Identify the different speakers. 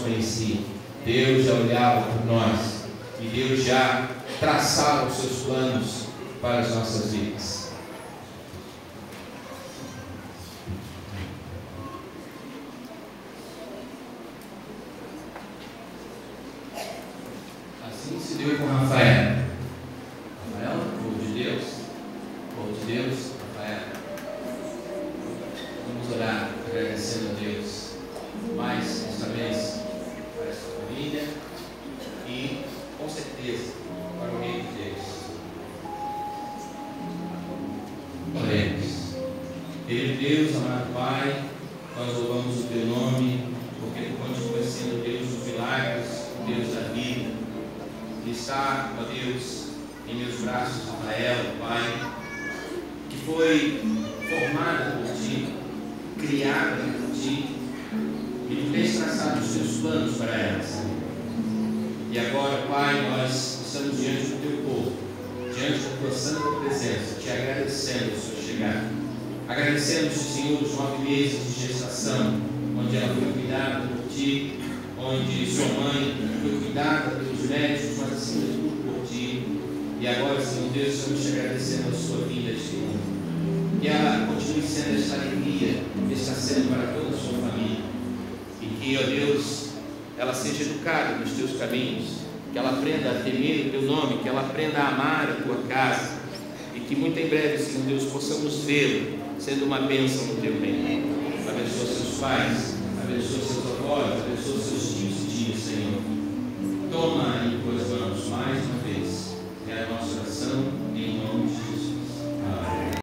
Speaker 1: conhecia. Deus já olhava por nós e Deus já traçava os seus planos para as nossas vidas. Assim se deu com Rafael. Rafael, povo de Deus, Rafael. Vamos orar agradecendo a Deus mais esta vez para esta família e, com certeza, para o reino de Deus. Oremos. Querido Deus, amado Pai, nós louvamos o Teu nome, porque Tu continuas sendo Deus dos milagres, o Deus da vida. E está, ó Deus, em meus braços Rafael, Pai, que foi formada por Ti, criada por Ti, e Tu tens traçado os Teus planos para ela, Senhor. E agora, Pai, nós estamos diante do Teu povo, diante da Tua santa presença, Te agradecendo a Sua chegada, agradecendo-te, Senhor, os 9 meses de gestação, onde ela foi cuidada por Ti, onde sua mãe foi cuidada pelos médicos, mas acima de tudo por Ti. E agora, Senhor Deus, estamos te agradecendo a sua vida a este mundo. Que ela continue sendo esta alegria que está sendo para toda a sua família. E que, ó Deus, ela seja educada nos Teus caminhos, que ela aprenda a temer o Teu nome, que ela aprenda a amar a Tua casa. E que muito em breve, Senhor Deus, possamos vê-lo sendo uma bênção no Teu reino. Abençoa seus pais, abençoa seus avós, abençoa seus tios e tias, Senhor. Toma em Tuas mãos mais uma vez. É a nossa oração em nome de Jesus. Amém.